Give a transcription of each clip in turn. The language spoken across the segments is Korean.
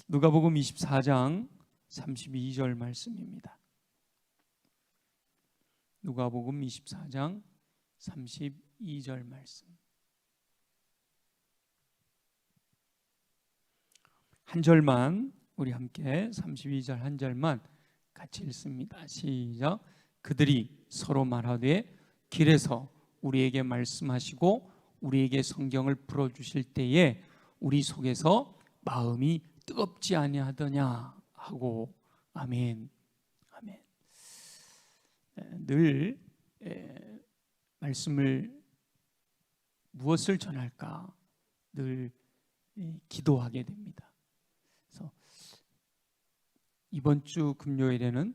누가복음 24장 32절 말씀입니다. 누가복음 24장 32절 말씀. 한 절만 우리 함께 32절 한 절만 같이 읽습니다. 시작. 그들이 서로 말하되 길에서 우리에게 말씀하시고 우리에게 성경을 풀어주실 때에 우리 속에서 마음이 뜨겁지 아니하더냐 하고. 아멘. 아멘. 늘 말씀을 무엇을 전할까 늘 기도하게 됩니다. 그래서 이번 주 금요일에는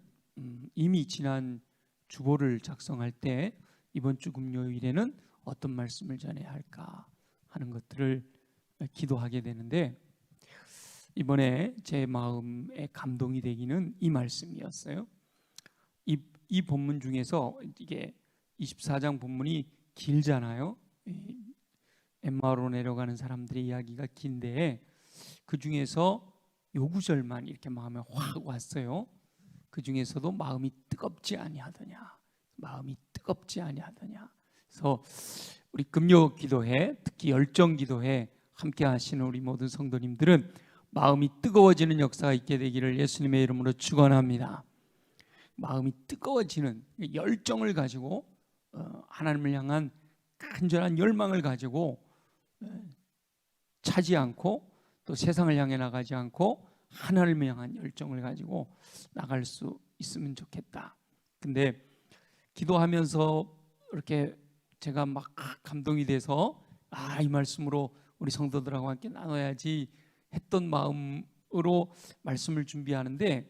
이미 지난 주보를 작성할 때 이번 주 금요일에는 어떤 말씀을 전해야 할까 하는 것들을 기도하게 되는데, 이번에 제 마음에 감동이 되기는 이 말씀이었어요. 이 본문 중에서 이게 24장 본문이 길잖아요. 엠마오로 내려가는 사람들의 이야기가 긴데 그 중에서 요 구절만 이렇게 마음에 확 왔어요. 그 중에서도 마음이 뜨겁지 아니하더냐, 마음이 뜨겁지 아니하더냐. 그래서 우리 금요 기도회, 특히 열정 기도회 함께 하시는 우리 모든 성도님들은 마음이 뜨거워지는 역사가 있게 되기를 예수님의 이름으로 축원합니다. 마음이 뜨거워지는 열정을 가지고 하나님을 향한 간절한 열망을 가지고 차지 않고 또 세상을 향해 나가지 않고 하나님을 향한 열정을 가지고 나갈 수 있으면 좋겠다. 근데 기도하면서 이렇게 제가 막 감동이 돼서 이 말씀으로 우리 성도들하고 함께 나눠야지 했던 마음으로 말씀을 준비하는데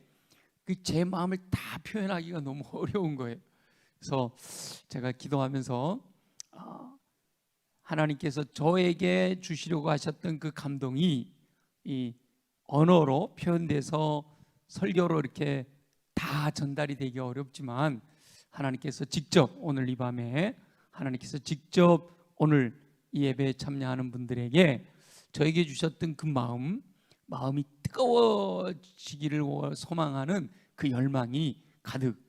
제 마음을 다 표현하기가 너무 어려운 거예요. 그래서 제가 기도하면서 하나님께서 저에게 주시려고 하셨던 그 감동이 이 언어로 표현돼서 설교로 이렇게 다 전달이 되기 어렵지만 하나님께서 직접 오늘 이 밤에 하나님께서 직접 오늘 이 예배에 참여하는 분들에게 저에게 주셨던 그 마음이 뜨거워지기를 소망하는 그 열망이 가득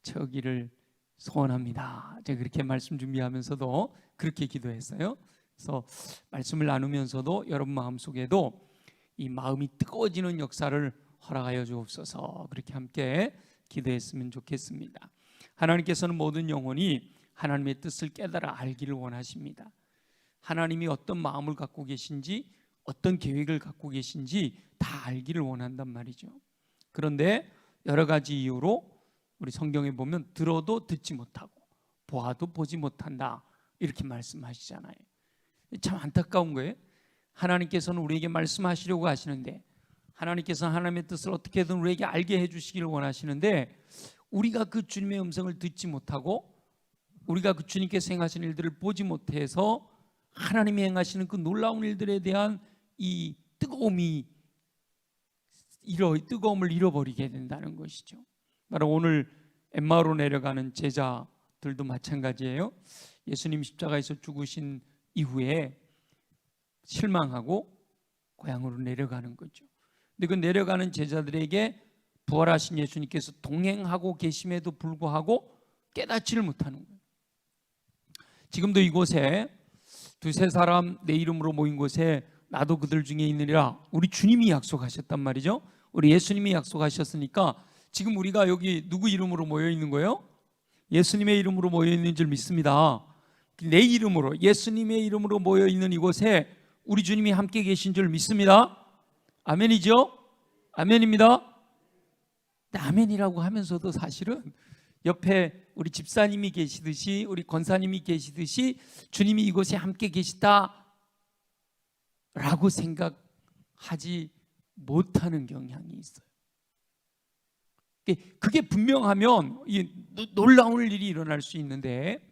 채우기를 소원합니다. 제가 그렇게 말씀 준비하면서도 그렇게 기도했어요. 그래서 말씀을 나누면서도 여러분 마음속에도 이 마음이 뜨거워지는 역사를 허락하여 주옵소서, 그렇게 함께 기도했으면 좋겠습니다. 하나님께서는 모든 영혼이 하나님의 뜻을 깨달아 알기를 원하십니다. 하나님이 어떤 마음을 갖고 계신지, 어떤 계획을 갖고 계신지 다 알기를 원한단 말이죠. 그런데 여러 가지 이유로 우리 성경에 보면 들어도 듣지 못하고 보아도 보지 못한다 이렇게 말씀하시잖아요. 참 안타까운 거예요. 하나님께서는 우리에게 말씀하시려고 하시는데, 하나님께서는 하나님의 뜻을 어떻게든 우리에게 알게 해주시기를 원하시는데, 우리가 그 주님의 음성을 듣지 못하고 우리가 그 주님께서 행하시는 일들을 보지 못해서 하나님이 행하시는 그 놀라운 일들에 대한 이 뜨거움을 잃어버리게 된다는 것이죠. 바로 오늘 엠마오로 내려가는 제자들도 마찬가지예요. 예수님 십자가에서 죽으신 이후에 실망하고 고향으로 내려가는 거죠. 근데 그 내려가는 제자들에게 부활하신 예수님께서 동행하고 계심에도 불구하고 깨닫지를 못하는 거예요. 지금도 이곳에 두세 사람 내 이름으로 모인 곳에 나도 그들 중에 있느니라 우리 주님이 약속하셨단 말이죠. 우리 예수님이 약속하셨으니까 지금 우리가 여기 누구 이름으로 모여 있는 거예요? 예수님의 이름으로 모여 있는 줄 믿습니다. 내 이름으로, 예수님의 이름으로 모여 있는 이곳에 우리 주님이 함께 계신 줄 믿습니다. 아멘이죠? 아멘입니다. 아멘이라고 하면서도 사실은 옆에 우리 집사님이 계시듯이 우리 권사님이 계시듯이 주님이 이곳에 함께 계시다 라고 생각하지 못하는 경향이 있어요. 그게 분명하면 놀라운 일이 일어날 수 있는데,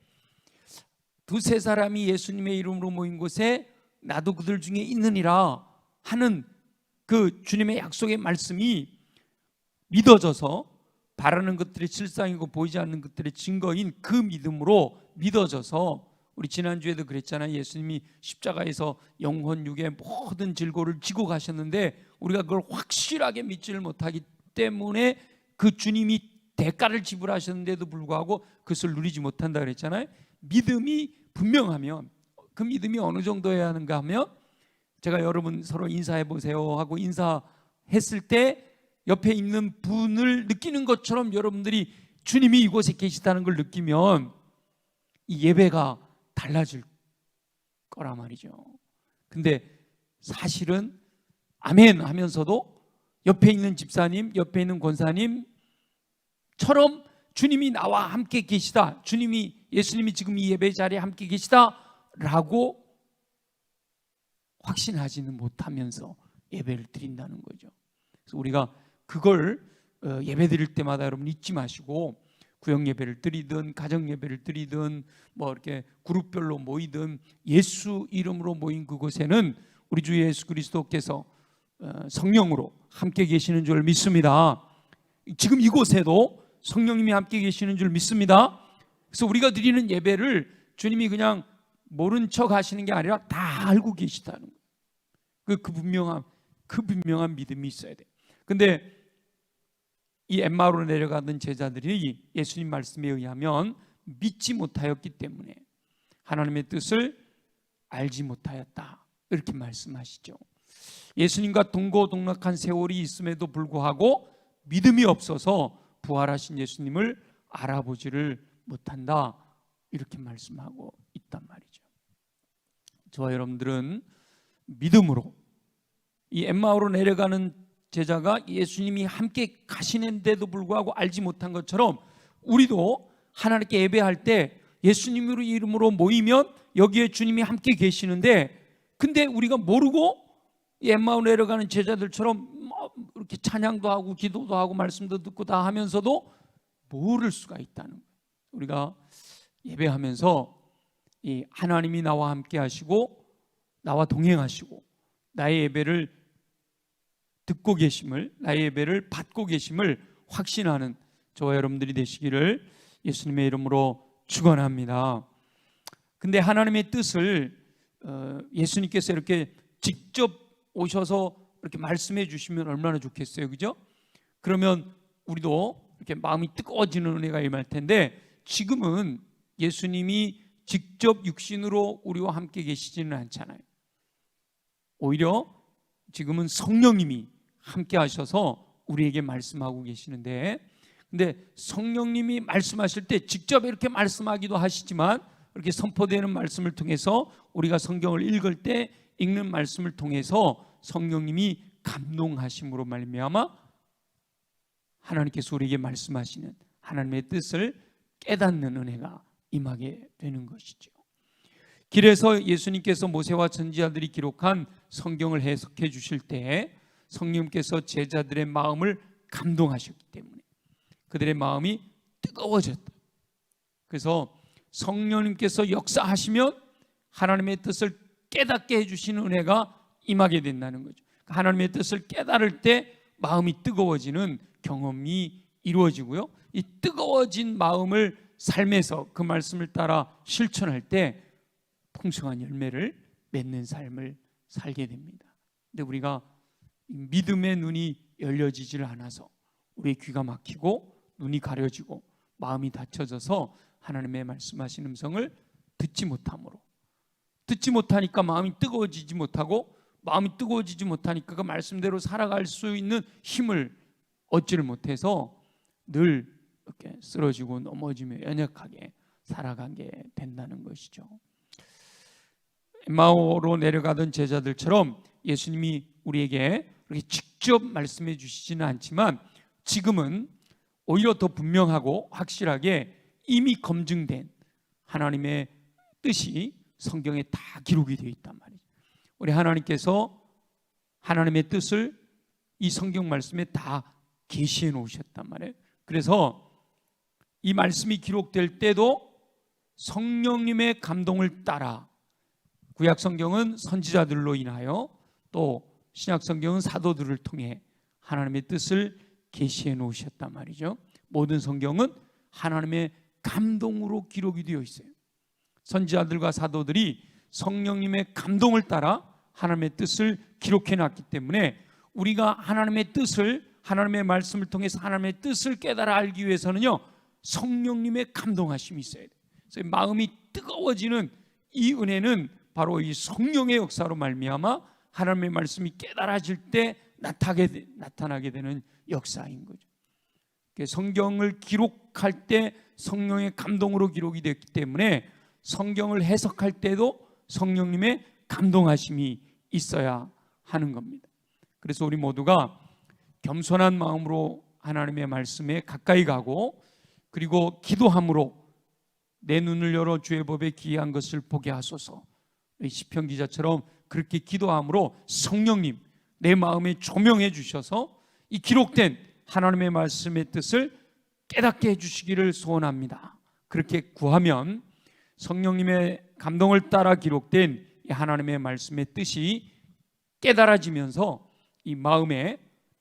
두세 사람이 예수님의 이름으로 모인 곳에 나도 그들 중에 있느니라 하는 그 주님의 약속의 말씀이 믿어져서 바라는 것들이 실상이고 보이지 않는 것들의 증거인 그 믿음으로 믿어져서, 우리 지난주에도 그랬잖아요. 예수님이 십자가에서 영혼 육의 모든 질고를 지고 가셨는데 우리가 그걸 확실하게 믿지를 못하기 때문에 그 주님이 대가를 지불하셨는데도 불구하고 그것을 누리지 못한다 그랬잖아요. 믿음이 분명하면, 그 믿음이 어느 정도여야 하는가 하면, 제가 여러분 서로 인사해 보세요 하고 인사했을 때 옆에 있는 분을 느끼는 것처럼 여러분들이 주님이 이곳에 계시다는 걸 느끼면 이 예배가 달라질 거란 말이죠. 근데 사실은 아멘 하면서도 옆에 있는 집사님, 옆에 있는 권사님처럼 주님이 나와 함께 계시다, 예수님이 지금 이 예배 자리에 함께 계시다라고 확신하지는 못하면서 예배를 드린다는 거죠. 그래서 우리가 그걸 예배 드릴 때마다 여러분 잊지 마시고, 구역 예배를 드리든 가정 예배를 드리든 뭐 이렇게 그룹별로 모이든 예수 이름으로 모인 그곳에는 우리 주 예수 그리스도께서 성령으로 함께 계시는 줄 믿습니다. 지금 이곳에도 성령님이 함께 계시는 줄 믿습니다. 그래서 우리가 드리는 예배를 주님이 그냥 모른 척 하시는 게 아니라 다 알고 계시다는 거예요. 그 분명한 믿음이 있어야 돼요. 근데 이 엠마오로 내려가던 제자들이 예수님 말씀에 의하면 믿지 못하였기 때문에 하나님의 뜻을 알지 못하였다, 이렇게 말씀하시죠. 예수님과 동고동락한 세월이 있음에도 불구하고 믿음이 없어서 부활하신 예수님을 알아보지를 못한다, 이렇게 말씀하고 있단 말이죠. 저와 여러분들은 믿음으로 이 엠마오로 내려가는 제자가 예수님이 함께 가시는데도 불구하고 알지 못한 것처럼 우리도 하나님께 예배할 때 예수님으로 이름으로 모이면 여기에 주님이 함께 계시는데, 근데 우리가 모르고 엠마오 내려가는 제자들처럼 이렇게 찬양도 하고 기도도 하고 말씀도 듣고 다 하면서도 모를 수가 있다는 거예요. 우리가 예배하면서 이 하나님이 나와 함께 하시고 나와 동행하시고 나의 예배를 듣고 계심을, 나의 예배를 받고 계심을 확신하는 저와 여러분들이 되시기를 예수님의 이름으로 축원합니다. 근데 하나님의 뜻을 예수님께서 이렇게 직접 오셔서 이렇게 말씀해 주시면 얼마나 좋겠어요, 그죠? 그러면 우리도 이렇게 마음이 뜨거워지는 은혜가 임할 텐데, 지금은 예수님이 직접 육신으로 우리와 함께 계시지는 않잖아요. 오히려 지금은 성령님이 함께 하셔서 우리에게 말씀하고 계시는데, 근데 성령님이 말씀하실 때 직접 이렇게 말씀하기도 하시지만, 이렇게 선포되는 말씀을 통해서 우리가 성경을 읽을 때 읽는 말씀을 통해서 성령님이 감동하심으로 말미암아 하나님께서 우리에게 말씀하시는 하나님의 뜻을 깨닫는 은혜가 임하게 되는 것이죠. 길에서 예수님께서 모세와 선지자들이 기록한 성경을 해석해 주실 때 성령님께서 제자들의 마음을 감동하셨기 때문에 그들의 마음이 뜨거워졌다. 그래서 성령님께서 역사하시면 하나님의 뜻을 깨닫게 해주시는 은혜가 임하게 된다는 거죠. 하나님의 뜻을 깨달을 때 마음이 뜨거워지는 경험이 이루어지고요, 이 뜨거워진 마음을 삶에서 그 말씀을 따라 실천할 때 풍성한 열매를 맺는 삶을 살게 됩니다. 근데 우리가 믿음의 눈이 열려지질 않아서 우리의 귀가 막히고 눈이 가려지고 마음이 닫혀져서 하나님의 말씀하신 음성을 듣지 못함으로, 듣지 못하니까 마음이 뜨거워지지 못하고, 마음이 뜨거워지지 못하니까 그 말씀대로 살아갈 수 있는 힘을 얻지를 못해서 늘 이렇게 쓰러지고 넘어지며 연약하게 살아가게 된다는 것이죠. 엠마오로 내려가던 제자들처럼 예수님이 우리에게 이렇게 직접 말씀해 주시지는 않지만 지금은 오히려 더 분명하고 확실하게 이미 검증된 하나님의 뜻이 성경에 다 기록이 되어 있단 말이죠. 우리 하나님께서 하나님의 뜻을 이 성경 말씀에 다 계시해 놓으셨단 말이에요. 그래서 이 말씀이 기록될 때도 성령님의 감동을 따라, 구약 성경은 선지자들로 인하여 또 신약 성경은 사도들을 통해 하나님의 뜻을 계시해 놓으셨단 말이죠. 모든 성경은 하나님의 감동으로 기록이 되어 있어요. 선지자들과 사도들이 성령님의 감동을 따라 하나님의 뜻을 기록해 놨기 때문에 우리가 하나님의 뜻을, 하나님의 말씀을 통해서 하나님의 뜻을 깨달아 알기 위해서는요, 성령님의 감동하심이 있어야 돼요. 그래서 마음이 뜨거워지는 이 은혜는 바로 이 성령의 역사로 말미암아 하나님의 말씀이 깨달아질 때 나타나게 되는 역사인 거죠. 성경을 기록할 때 성령의 감동으로 기록이 됐기 때문에 성경을 해석할 때도 성령님의 감동하심이 있어야 하는 겁니다. 그래서 우리 모두가 겸손한 마음으로 하나님의 말씀에 가까이 가고, 그리고 기도함으로 내 눈을 열어 주의 법에 기이한 것을 보게 하소서. 시편 기자처럼 그렇게 기도함으로 성령님 내 마음에 조명해 주셔서 이 기록된 하나님의 말씀의 뜻을 깨닫게 해주시기를 소원합니다. 그렇게 구하면 성령님의 감동을 따라 기록된 이 하나님의 말씀의 뜻이 깨달아지면서 이 마음에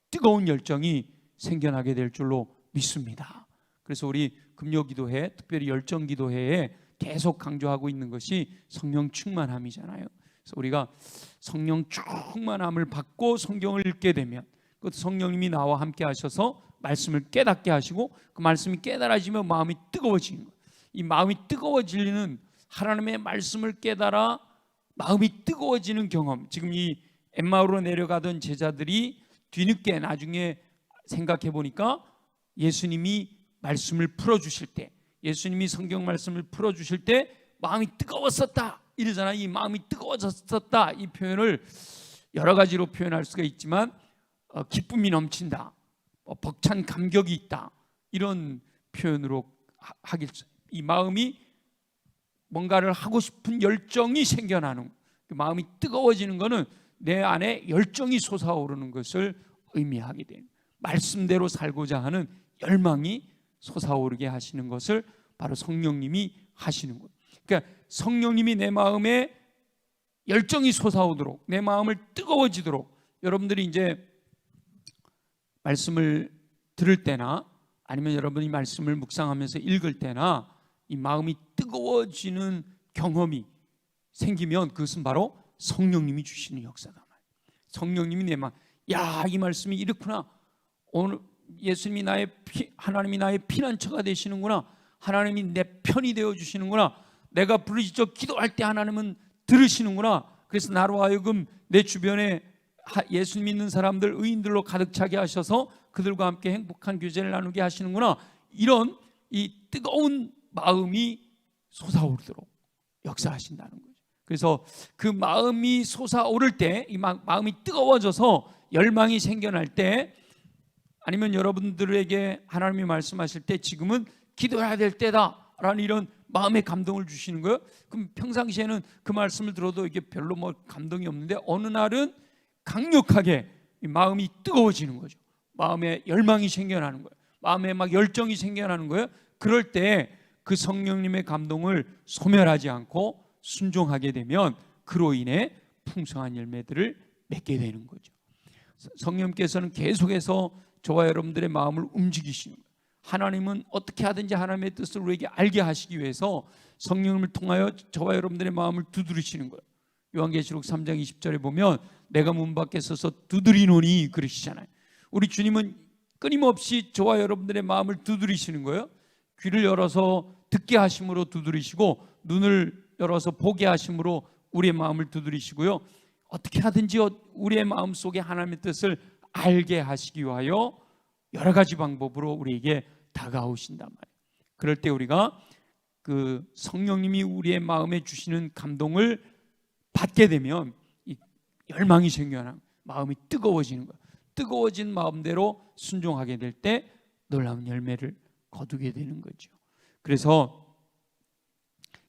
뜨거운 열정이 생겨나게 될 줄로 믿습니다. 그래서 우리 금요기도회, 특별히 열정기도회에 계속 강조하고 있는 것이 성령 충만함이잖아요. 그래서 우리가 성령 충만함을 받고 성경을 읽게 되면 그 성령님이 나와 함께 하셔서 말씀을 깨닫게 하시고, 그 말씀이 깨달아지면 마음이 뜨거워지는 거예요. 이 마음이 뜨거워지는, 하나님의 말씀을 깨달아 마음이 뜨거워지는 경험, 지금 이 엠마오로 내려가던 제자들이 뒤늦게 나중에 생각해 보니까 예수님이 말씀을 풀어주실 때, 예수님이 성경 말씀을 풀어주실 때 마음이 뜨거웠었다 이러잖아요. 이 마음이 뜨거워졌었다, 이 표현을 여러 가지로 표현할 수가 있지만 기쁨이 넘친다, 벅찬 감격이 있다, 이런 표현으로 하길, 이 마음이 뭔가를 하고 싶은 열정이 생겨나는, 마음이 뜨거워지는 것은 내 안에 열정이 솟아오르는 것을 의미하게 돼요. 말씀대로 살고자 하는 열망이 솟아오르게 하시는 것을 바로 성령님이 하시는 거예요. 그러니까 성령님이 내 마음에 열정이 솟아오도록, 내 마음을 뜨거워지도록, 여러분들이 이제 말씀을 들을 때나 아니면 여러분이 말씀을 묵상하면서 읽을 때나 이 마음이 뜨거워지는 경험이 생기면 그것은 바로 성령님이 주시는 역사다. 성령님이 내 마음, 야, 이 말씀이 이렇구나, 오늘 예수님이 하나님이 나의 피난처가 되시는구나, 하나님이 내 편이 되어 주시는구나, 내가 부르짖어 기도할 때 하나님은 들으시는구나, 그래서 나로 하여금 내 주변에 예수 믿는 사람들, 의인들로 가득 차게 하셔서 그들과 함께 행복한 교제를 나누게 하시는구나, 이런 이 뜨거운 마음이 솟아오르도록 역사하신다는 거죠. 그래서 그 마음이 솟아오를 때, 이 마음이 뜨거워져서 열망이 생겨날 때, 아니면 여러분들에게 하나님이 말씀하실 때 지금은 기도해야 될 때다 라는 이런 마음의 감동을 주시는 거예요. 그럼 평상시에는 그 말씀을 들어도 이게 별로 뭐 감동이 없는데 어느 날은 강력하게 마음이 뜨거워지는 거죠. 마음에 열망이 생겨나는 거예요. 마음에 막 열정이 생겨나는 거예요. 그럴 때 그 성령님의 감동을 소멸하지 않고 순종하게 되면 그로 인해 풍성한 열매들을 맺게 되는 거죠. 성령님께서는 계속해서 저와 여러분들의 마음을 움직이시는 거예요. 하나님은 어떻게 하든지 하나님의 뜻을 우리에게 알게 하시기 위해서 성령님을 통하여 저와 여러분들의 마음을 두드리시는 거예요. 요한계시록 3장 20절에 보면 내가 문 밖에 서서 두드리노니 그러시잖아요. 우리 주님은 끊임없이 저와 여러분들의 마음을 두드리시는 거예요. 귀를 열어서 듣게 하심으로 두드리시고, 눈을 열어서 보게 하심으로 우리의 마음을 두드리시고요, 어떻게 하든지 우리의 마음 속에 하나님의 뜻을 알게 하시기 위하여 여러 가지 방법으로 우리에게 다가오신단 말이에요. 그럴 때 우리가 그 성령님이 우리의 마음에 주시는 감동을 받게 되면 이 열망이 생겨나 마음이 뜨거워지는 거예요. 뜨거워진 마음대로 순종하게 될 때 놀라운 열매를 거두게 되는 거죠. 그래서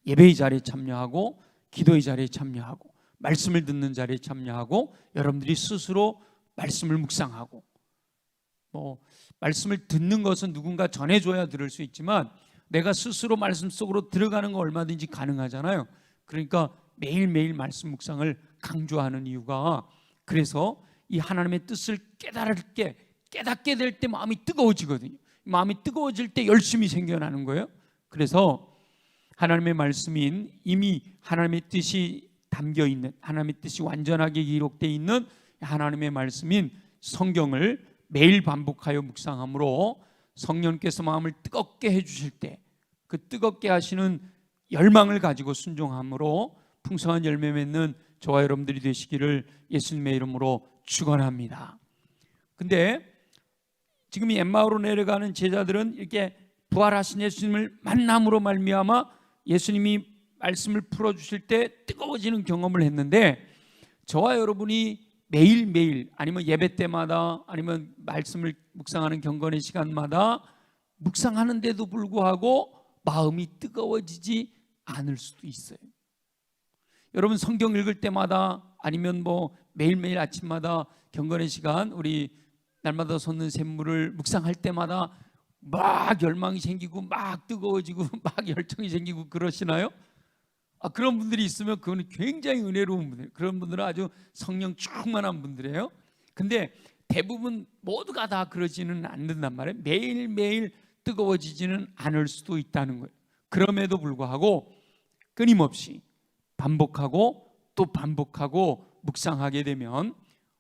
예배의 자리에 참여하고, 기도의 자리에 참여하고, 말씀을 듣는 자리에 참여하고, 여러분들이 스스로 말씀을 묵상하고, 말씀을 듣는 것은 누군가 전해줘야 들을 수 있지만 내가 스스로 말씀 속으로 들어가는 건 얼마든지 가능하잖아요. 그러니까 매일매일 말씀 묵상을 강조하는 이유가, 그래서 이 하나님의 뜻을 깨닫게 될 때 마음이 뜨거워지거든요. 마음이 뜨거워질 때 열심히 생겨나는 거예요. 그래서 하나님의 말씀인, 이미 하나님의 뜻이 담겨있는, 하나님의 뜻이 완전하게 기록되어 있는 하나님의 말씀인 성경을 매일 반복하여 묵상함으로 성령께서 마음을 뜨겁게 해주실 때 그 뜨겁게 하시는 열망을 가지고 순종함으로 풍성한 열매 맺는 저와 여러분들이 되시기를 예수님의 이름으로 축원합니다. 근데 지금 이 엠마오로 내려가는 제자들은 이렇게 부활하신 예수님을 만남으로 말미암아 예수님이 말씀을 풀어주실 때 뜨거워지는 경험을 했는데, 저와 여러분이 매일매일 아니면 예배 때마다 아니면 말씀을 묵상하는 경건의 시간마다 묵상하는데도 불구하고 마음이 뜨거워지지 않을 수도 있어요. 여러분 성경 읽을 때마다 아니면 뭐 매일매일 아침마다 경건의 시간 우리 날마다 솟는 샘물을 묵상할 때마다 막 열망이 생기고 막 뜨거워지고 막 열정이 생기고 그러시나요? 그런 분들이 있으면 그건 굉장히 은혜로운 분들, 그런 분들은 아주 성령 충만한 분들이에요. 근데 대부분 모두가 다 그러지는 않는단 말이에요. 매일매일 뜨거워지지는 않을 수도 있다는 거예요. 그럼에도 불구하고 끊임없이 반복하고 또 반복하고 묵상하게 되면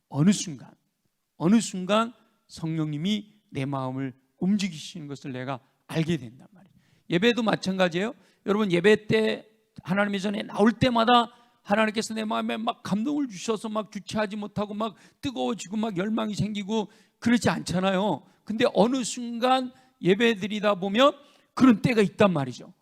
어느 순간 성령님이 내 마음을 움직이시는 것을 내가 알게 된단 말이에요. 예배도 마찬가지예요. 여러분 예배 때 하나님의 전에 나올 때마다 하나님께서 내 마음에 막 감동을 주셔서 막 주체하지 못하고 막 뜨거워지고 막 열망이 생기고 그러지 않잖아요. 근데 어느 순간 예배 드리다 보면 그런 때가 있단 말이죠.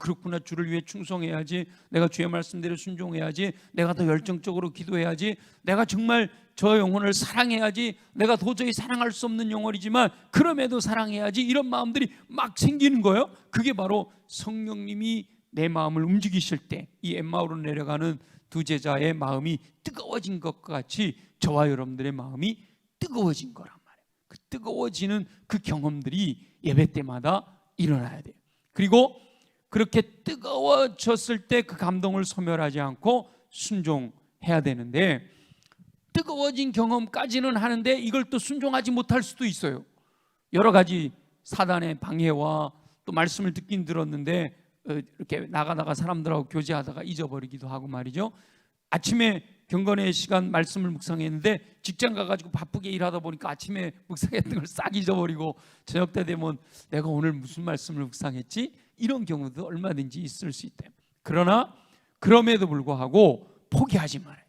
그렇구나, 주를 위해 충성해야지, 내가 주의 말씀대로 순종해야지, 내가 더 열정적으로 기도해야지, 내가 정말 저 영혼을 사랑해야지, 내가 도저히 사랑할 수 없는 영혼이지만 그럼에도 사랑해야지, 이런 마음들이 막 생기는 거예요. 그게 바로 성령님이 내 마음을 움직이실 때 이 엠마오로 내려가는 두 제자의 마음이 뜨거워진 것과 같이 저와 여러분들의 마음이 뜨거워진 거란 말이에요. 그 뜨거워지는 그 경험들이 예배 때마다 일어나야 돼요. 그리고 그렇게 뜨거워졌을 때 그 감동을 소멸하지 않고 순종해야 되는데, 뜨거워진 경험까지는 하는데 이걸 또 순종하지 못할 수도 있어요. 여러 가지 사단의 방해와 또 말씀을 듣긴 들었는데 이렇게 나가다가 사람들하고 교제하다가 잊어버리기도 하고 말이죠. 아침에 경건의 시간 말씀을 묵상했는데 직장 가가지고 바쁘게 일하다 보니까 아침에 묵상했던 걸 싹 잊어버리고 저녁 때 되면 내가 오늘 무슨 말씀을 묵상했지? 이런 경우도 얼마든지 있을 수 있대요. 그러나 그럼에도 불구하고 포기하지 말아야 돼요.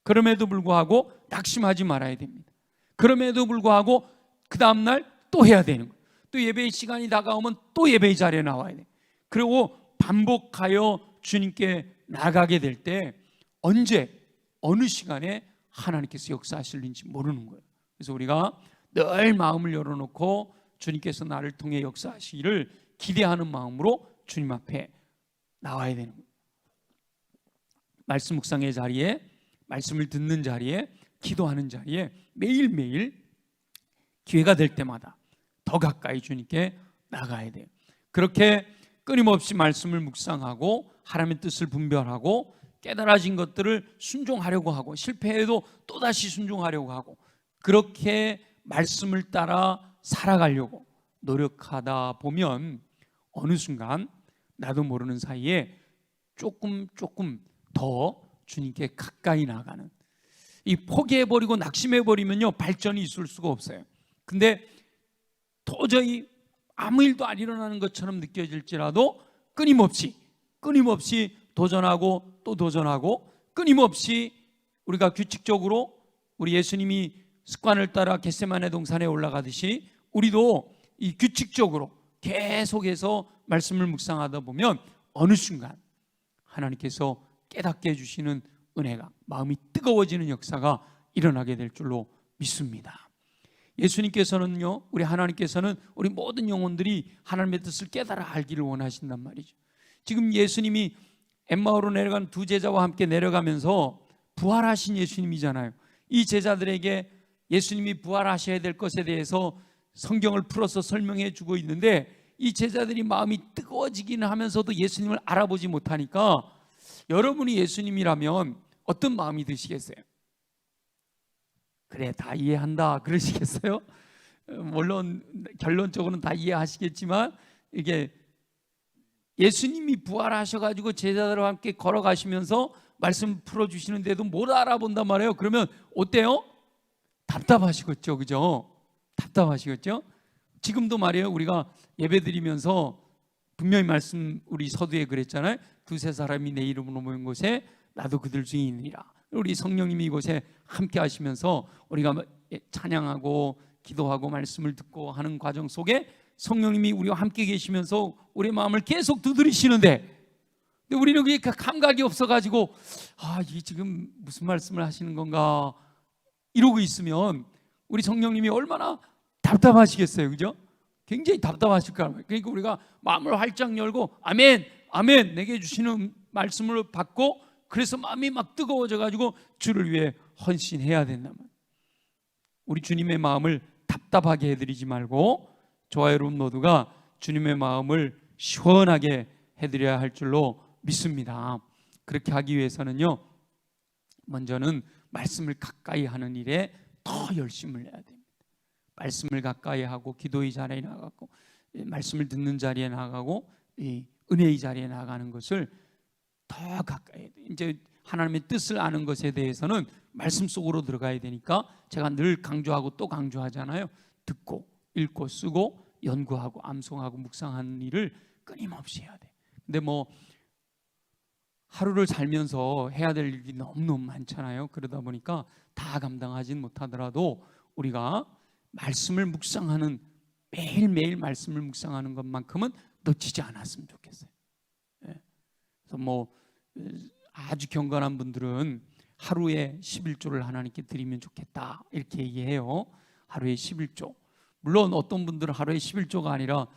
그럼에도 불구하고 낙심하지 말아야 됩니다. 그럼에도 불구하고 그 다음날 또 해야 되는 거예요. 또 예배의 시간이 다가오면 또 예배의 자리에 나와야 돼요. 그리고 반복하여 주님께 나가게 될 때 언제 어느 시간에 하나님께서 역사하실는지 모르는 거예요. 그래서 우리가 늘 마음을 열어놓고 주님께서 나를 통해 역사하시기를 기대하는 마음으로 주님 앞에 나와야 되는 거예요. 말씀 묵상의 자리에, 말씀을 듣는 자리에, 기도하는 자리에 매일매일 기회가 될 때마다 더 가까이 주님께 나가야 돼요. 그렇게 끊임없이 말씀을 묵상하고 하나님의 뜻을 분별하고 깨달아진 것들을 순종하려고 하고 실패해도 또다시 순종하려고 하고 그렇게 말씀을 따라 살아가려고 노력하다 보면 어느 순간 나도 모르는 사이에 조금 더 주님께 가까이 나가는, 이 포기해버리고 낙심해버리면요 발전이 있을 수가 없어요. 근데 도저히 아무 일도 안 일어나는 것처럼 느껴질지라도 끊임없이 도전하고 또 도전하고 끊임없이 우리가 규칙적으로 우리 예수님이 습관을 따라 겟세마네 동산에 올라가듯이 우리도 이 규칙적으로 계속해서 말씀을 묵상하다 보면 어느 순간 하나님께서 깨닫게 해주시는 은혜가, 마음이 뜨거워지는 역사가 일어나게 될 줄로 믿습니다. 예수님께서는요, 우리 하나님께서는 우리 모든 영혼들이 하나님의 뜻을 깨달아 알기를 원하신단 말이죠. 지금 예수님이 엠마오로 내려간 두 제자와 함께 내려가면서 부활하신 예수님이잖아요. 이 제자들에게 예수님이 부활하셔야 될 것에 대해서 성경을 풀어서 설명해 주고 있는데 이 제자들이 마음이 뜨거워지기는 하면서도 예수님을 알아보지 못하니까 여러분이 예수님이라면 어떤 마음이 드시겠어요? 그래, 다 이해한다 그러시겠어요? 물론 결론적으로는 다 이해하시겠지만 이게 예수님이 부활하셔가지고 제자들과 함께 걸어가시면서 말씀 풀어주시는데도 못 알아본단 말이에요. 그러면 어때요? 답답하시겠죠, 그죠? 답답하시겠죠? 지금도 말이에요, 우리가 예배 드리면서 분명히 말씀, 우리 서두에 그랬잖아요. 두세 사람이 내 이름으로 모인 곳에 나도 그들 중에 있느니라. 우리 성령님이 이곳에 함께 하시면서 우리가 찬양하고 기도하고 말씀을 듣고 하는 과정 속에 성령님이 우리와 함께 계시면서 우리의 마음을 계속 두드리시는데, 근데 우리는 그게 감각이 없어가지고 이게 지금 무슨 말씀을 하시는 건가 이러고 있으면 우리 성령님이 얼마나 답답하시겠어요, 그죠? 굉장히 답답하실 거예요. 그러니까 우리가 마음을 활짝 열고 아멘, 아멘 내게 주시는 말씀을 받고, 그래서 마음이 막 뜨거워져 가지고 주를 위해 헌신해야 된다면, 우리 주님의 마음을 답답하게 해드리지 말고 저와 여러분 모두가 주님의 마음을 시원하게 해드려야 할 줄로 믿습니다. 그렇게 하기 위해서는요, 먼저는 말씀을 가까이 하는 일에 더 열심을 내야 됩니다. 말씀을 가까이 하고 기도의 자리에 나가고 말씀을 듣는 자리에 나가고 은혜의 자리에 나가는 것을 더 가까이, 이제 하나님의 뜻을 아는 것에 대해서는 말씀 속으로 들어가야 되니까 제가 늘 강조하고 또 강조하잖아요. 듣고 읽고 쓰고 연구하고 암송하고 묵상하는 일을 끊임없이 해야 돼. 근데 뭐 하루를 살면서 해야 될 일이 너무너무 많잖아요. 그러다 보니까 다 감당하진 못하더라도 우리가 말씀을 묵상하는, 매일매일 말씀을 묵상하는 것만큼은 놓치지 않았으면 좋겠어요. 그래서 뭐 아주 경건한 분들은 하루에 11조를 하나님께 드리면 좋겠다 이렇게 얘기해요. 하루에 11조. 물론 어떤 분들은 하루에 11조가 아니라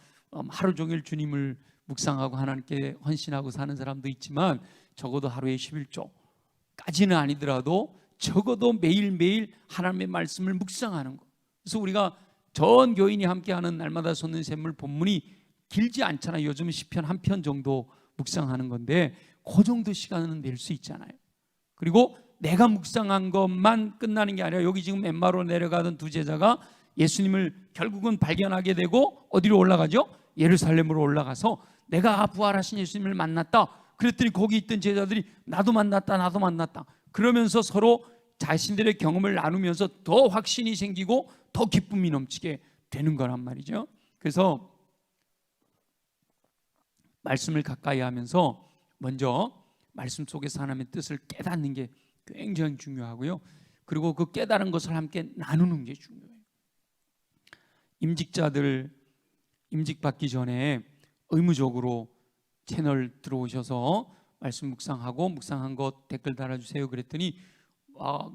하루 종일 주님을 묵상하고 하나님께 헌신하고 사는 사람도 있지만, 적어도 하루에 11조까지는 아니더라도 적어도 매일매일 하나님의 말씀을 묵상하는 것. 그래서 우리가 전 교인이 함께하는 날마다 솟는 샘물 본문이 길지 않잖아요. 요즘은 시편 한 편 정도 묵상하는 건데 그 정도 시간은 낼 수 있잖아요. 그리고 내가 묵상한 것만 끝나는 게 아니라, 여기 지금 엠마로 내려가던 두 제자가 예수님을 결국은 발견하게 되고 어디로 올라가죠? 예루살렘으로 올라가서 내가 부활하신 예수님을 만났다. 그랬더니 거기 있던 제자들이 나도 만났다, 나도 만났다. 그러면서 서로 자신들의 경험을 나누면서 더 확신이 생기고 더 기쁨이 넘치게 되는 거란 말이죠. 그래서 말씀을 가까이 하면서 먼저 말씀 속에서 하나님의 뜻을 깨닫는 게 굉장히 중요하고요. 그리고 그 깨달은 것을 함께 나누는 게 중요해요. 임직자들 임직 받기 전에 의무적으로 채널 들어오셔서 말씀 묵상하고 묵상한 것 댓글 달아주세요 그랬더니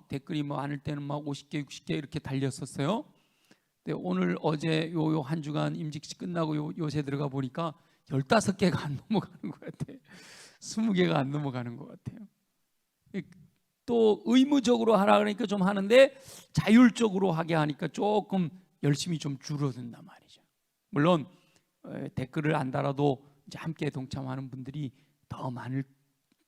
댓글이 많을 때는 50개 60개 이렇게 달렸었어요. 근데 오늘 어제 요 한 주간 임직식 끝나고 요새 들어가 보니까 15개가 안 넘어가는 것 같아요. 20개가 안 넘어가는 것 같아요. 또 의무적으로 하라 그러니까 좀 하는데 자율적으로 하게 하니까 조금 열심히 좀 줄어든단 말이죠. 물론 댓글을 안 달아도 이제 함께 동참하는 분들이 더 많을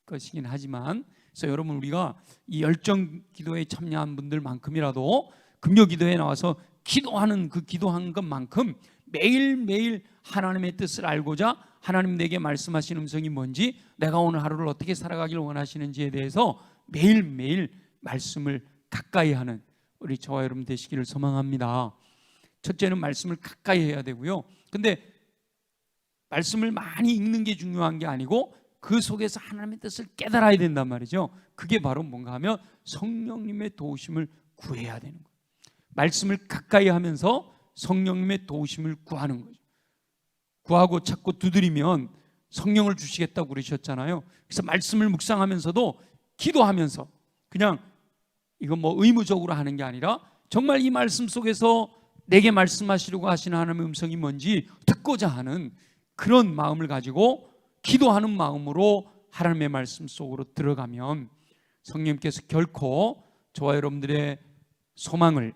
것이긴 하지만, 그래서 여러분 우리가 이 열정 기도에 참여한 분들만큼이라도 금요 기도에 나와서 기도하는 그 기도한 것만큼 매일매일 하나님의 뜻을 알고자 하나님 내게 말씀하신 음성이 뭔지, 내가 오늘 하루를 어떻게 살아가길 원하시는지에 대해서 매일매일 말씀을 가까이 하는 우리 저와 여러분 되시기를 소망합니다. 첫째는 말씀을 가까이 해야 되고요. 근데 말씀을 많이 읽는 게 중요한 게 아니고 그 속에서 하나님의 뜻을 깨달아야 된단 말이죠. 그게 바로 뭔가 하면 성령님의 도우심을 구해야 되는 거예요. 말씀을 가까이 하면서 성령님의 도우심을 구하는 거죠. 구하고 찾고 두드리면 성령을 주시겠다고 그러셨잖아요. 그래서 말씀을 묵상하면서도 기도하면서, 그냥 이건 뭐 의무적으로 하는 게 아니라 정말 이 말씀 속에서 내게 말씀하시려고 하시는 하나님의 음성이 뭔지 듣고자 하는 그런 마음을 가지고 기도하는 마음으로 하나님의 말씀 속으로 들어가면 성령님께서 결코 저와 여러분들의 소망을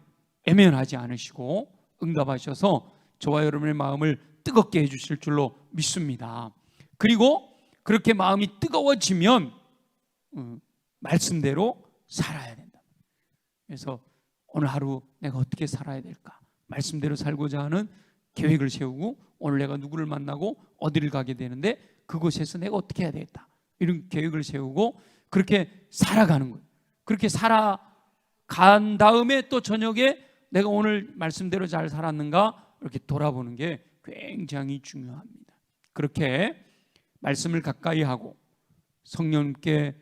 애면하지 않으시고 응답하셔서 저와 여러분의 마음을 뜨겁게 해주실 줄로 믿습니다. 그리고 그렇게 마음이 뜨거워지면 말씀대로 살아야 된다. 그래서 오늘 하루 내가 어떻게 살아야 될까? 말씀대로 살고자 하는 계획을 세우고, 오늘 내가 누구를 만나고 어디를 가게 되는데 그곳에서 내가 어떻게 해야 되겠다, 이런 계획을 세우고 그렇게 살아가는 거예요. 그렇게 살아가는 간 다음에 또 저녁에 내가 오늘 말씀대로 잘 살았는가 이렇게 돌아보는 게 굉장히 중요합니다. 그렇게 말씀을 가까이 하고 성령님께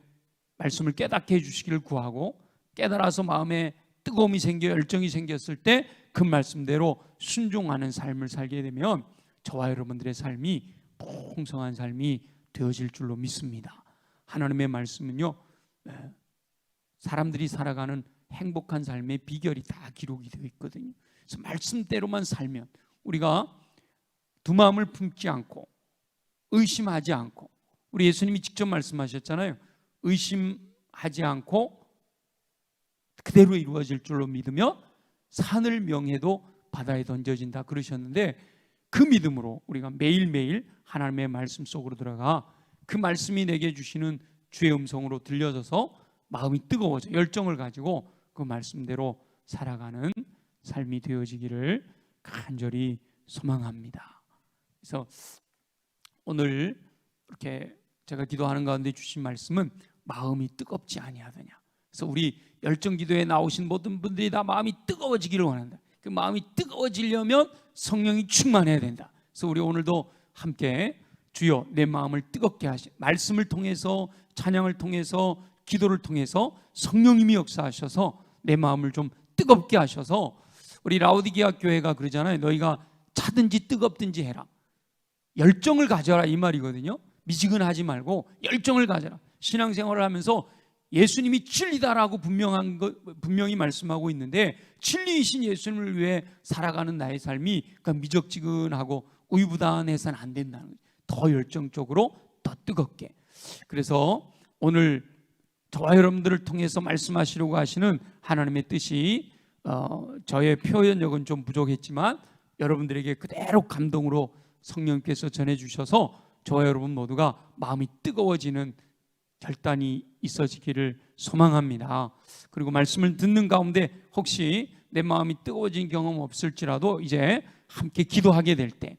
말씀을 깨닫게 해주시기를 구하고, 깨달아서 마음에 뜨거움이 생겨 열정이 생겼을 때 그 말씀대로 순종하는 삶을 살게 되면 저와 여러분들의 삶이 풍성한 삶이 되어질 줄로 믿습니다. 하나님의 말씀은요, 사람들이 살아가는 행복한 삶의 비결이 다 기록이 되어 있거든요. 그래서 말씀대로만 살면, 우리가 두 마음을 품지 않고 의심하지 않고, 우리 예수님이 직접 말씀하셨잖아요. 의심하지 않고 그대로 이루어질 줄로 믿으며 산을 명해도 바다에 던져진다 그러셨는데, 그 믿음으로 우리가 매일매일 하나님의 말씀 속으로 들어가 그 말씀이 내게 주시는 주의 음성으로 들려져서 마음이 뜨거워져 열정을 가지고 그 말씀대로 살아가는 삶이 되어지기를 간절히 소망합니다. 그래서 오늘 이렇게 제가 기도하는 가운데 주신 말씀은 마음이 뜨겁지 아니하더냐. 그래서 우리 열정 기도에 나오신 모든 분들이 다 마음이 뜨거워지기를 원한다. 그 마음이 뜨거워지려면 성령이 충만해야 된다. 그래서 우리 오늘도 함께 주여 내 마음을 뜨겁게 하시, 말씀을 통해서, 찬양을 통해서, 기도를 통해서 성령님이 역사하셔서 내 마음을 좀 뜨겁게 하셔서, 우리 라오디게아 교회가 그러잖아요. 너희가 차든지 뜨겁든지 해라. 열정을 가져라 이 말이거든요. 미지근하지 말고 열정을 가져라. 신앙생활을 하면서 예수님이 진리다라고 분명히 말씀하고 있는데, 진리이신 예수님을 위해 살아가는 나의 삶이 그러니까 미적지근하고 우유부단해서는 안 된다는 거예요. 더 열정적으로, 더 뜨겁게. 그래서 오늘 저와 여러분들을 통해서 말씀하시려고 하시는 하나님의 뜻이 저의 표현력은 좀 부족했지만 여러분들에게 그대로 감동으로 성령께서 전해주셔서 저와 여러분 모두가 마음이 뜨거워지는 결단이 있어지기를 소망합니다. 그리고 말씀을 듣는 가운데 혹시 내 마음이 뜨거워진 경험 없을지라도 이제 함께 기도하게 될 때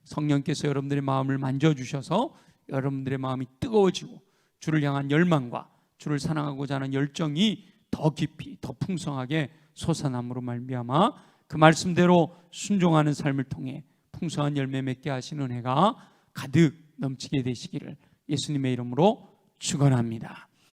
성령께서 여러분들의 마음을 만져주셔서 여러분들의 마음이 뜨거워지고 주를 향한 열망과 주를 사랑하고자 하는 열정이 더 깊이, 더 풍성하게 솟아남으로 말미암아 그 말씀대로 순종하는 삶을 통해 풍성한 열매 맺게 하시는 은혜가 가득 넘치게 되시기를 예수님의 이름으로 축원합니다.